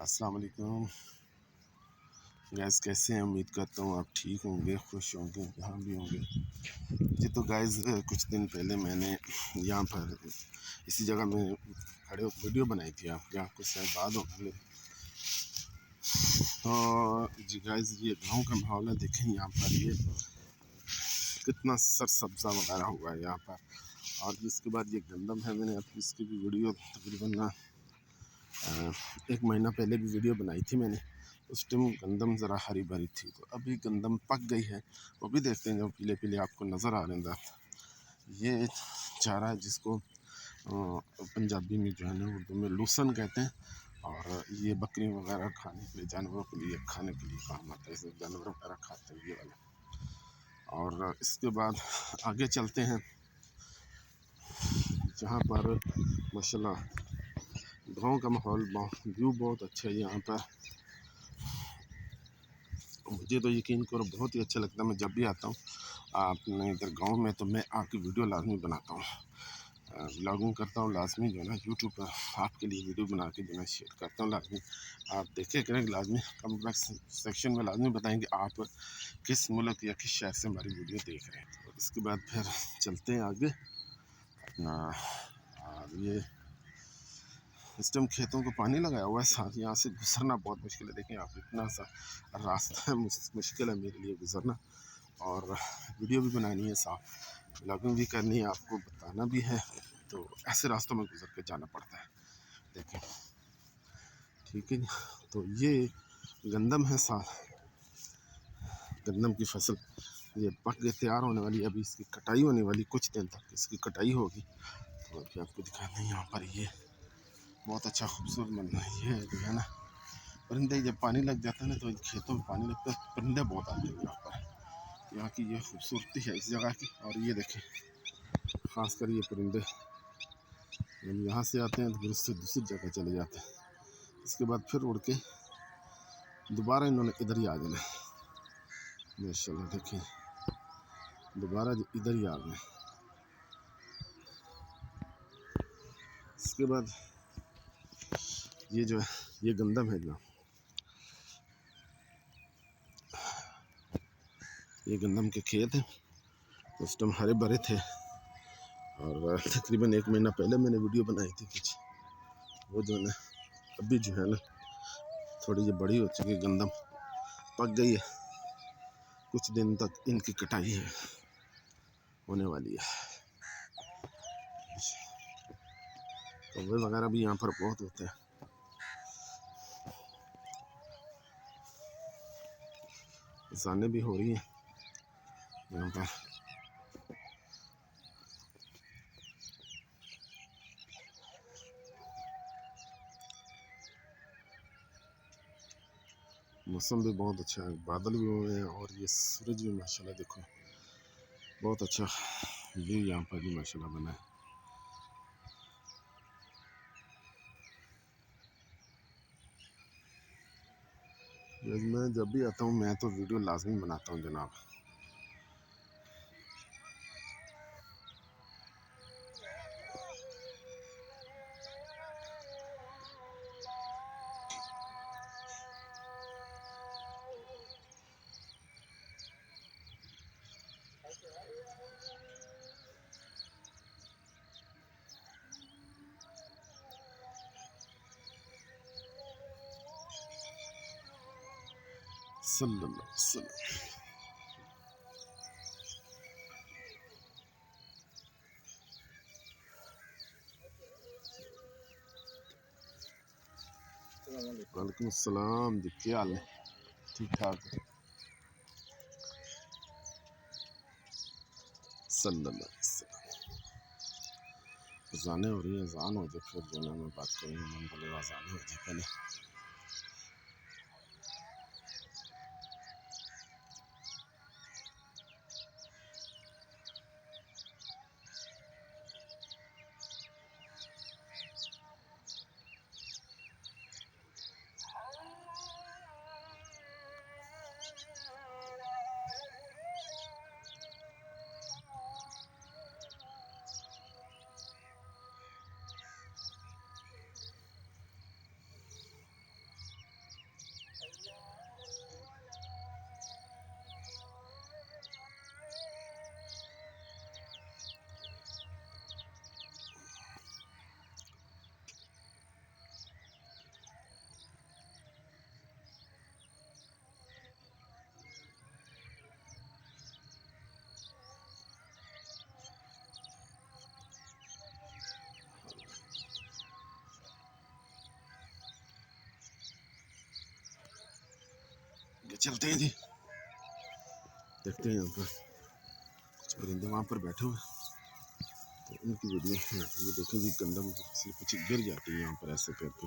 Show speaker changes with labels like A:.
A: अस्सलाम वालेकुम गाइस, कैसे हैं? उम्मीद करता हूँ आप ठीक होंगे, खुश होंगे, जहाँ भी होंगे जी। तो गाइस, कुछ दिन पहले मैंने यहाँ पर इसी जगह में खड़े होकर वीडियो बनाई थी। आपको शायद याद होगा मेरे। तो जी गाइस, ये गांव का माहौल है। देखें यहाँ पर ये कितना सरसब्जा वगैरह हुआ है यहाँ पर। और इसके बाद ये गंदम है। मैंने अब इसकी भी वीडियो तकरीबन 1 महीना पहले भी वीडियो बनाई थी मैंने। उस टाइम गंदम ज़रा हरी भरी थी, तो अभी गंदम पक गई है। वो भी देखते हैं, जो पीले पीले आपको नज़र आ रहे हैं। ये चारा है जिसको पंजाबी में जो है ना, उर्दू में लूसन कहते हैं। और ये बकरी वगैरह खाने के लिए, जानवरों के लिए खाने के लिए काम आता है। इसे जानवर वगैरह खाते हैं ये वाला। और इसके बाद आगे चलते हैं, जहाँ पर माशाल्लाह गाँव का माहौल, व्यू बहुत अच्छा है यहाँ पर। मुझे तो यकीन करो बहुत ही अच्छा लगता है। मैं जब भी आता हूँ अपने इधर गांव में, तो मैं आपकी वीडियो लाजमी बनाता हूँ, व्लॉगिंग करता हूँ लाजमी, जो है ना यूट्यूब पर आपके लिए वीडियो बना के जो है शेयर करता हूँ लाजमी। आप देखे करें लाजमी, कमेंट सेक्शन में लाजमी बताएंगे आप किस मुल्क या किस शहर से हमारी वीडियो देख रहे हैं। तो इसके बाद फिर चलते हैं आगे अपना। और ये इस टाइम खेतों को पानी लगाया हुआ है साथ। यहाँ से गुजरना बहुत मुश्किल है। देखें आप, इतना सा रास्ता है, मुश्किल है मेरे लिए गुजरना। और वीडियो भी बनानी है, साथ व्लॉगिंग भी करनी है, आपको बताना भी है। तो ऐसे रास्तों में गुजर के जाना पड़ता है। देखें, ठीक है। तो ये गंदम है, साथ गंदम की फसल ये पक के तैयार होने वाली है। अभी इसकी कटाई होने वाली, कुछ दिन तक इसकी कटाई होगी। तो अभी आपको दिखाना है। यहाँ पर ये बहुत अच्छा खूबसूरत बनना है। ये जो है ना, परिंदे जब पानी लग जाता है ना, तो खेतों में पानी लगता है, परिंदे बहुत आते हैं यहाँ पर। यहाँ की ये खूबसूरती है इस जगह की। और ये देखें, ख़ास कर ये परिंदे जब यहाँ से आते हैं तो फिर उससे दूसरी जगह चले जाते हैं। इसके बाद फिर उड़ के दोबारा इन्होंने इधर ही आ जाना है। माशाल्लाह, देखें दोबारा इधर ही आ गए। इसके बाद ये जो है, ये गंदम है जो, ये गंदम के खेत हैं। उस टाइम हरे भरे थे। और तकरीबन 1 महीना पहले मैंने वीडियो बनाई थी कुछ, वो जो है ना अभी जो है ना थोड़ी ये बड़ी हो चुकी है, गंदम पक गई है। कुछ दिन तक इनकी कटाई है होने वाली है। कौवे वगैरह भी यहाँ पर बहुत होते हैं। किसानें भी हो रही हैं यहाँ पर। मौसम भी बहुत अच्छा है, बादल भी हुए हैं, और ये सूरज भी माशाल्लाह देखो बहुत अच्छा व्यू यहाँ पर भी माशाल्लाह बना है। मैं जब भी आता हूँ, मैं तो वीडियो लाजमी बनाता हूँ जनाब। सल्लल्लाहु अलैहि वसल्लम। वालेकुम अस्सलाम जी, क्या हाल है? ठीक ठाक। सल्लल्लाहु अलैहि वसल्लम। अज़ानें हो रही हैं, अज़ान हो जाए फिर जो है मैं बात करूँगा। मन बोले अज़ानें हो जाए पहले। चलते हैं जी, देखते हैं यहाँ पर कुछ परिंदे वहाँ पर बैठे हुए, तो उनकी वीडियो ये देखें जी, गंदम से कुछ गिर जाती है यहाँ पर ऐसे करके।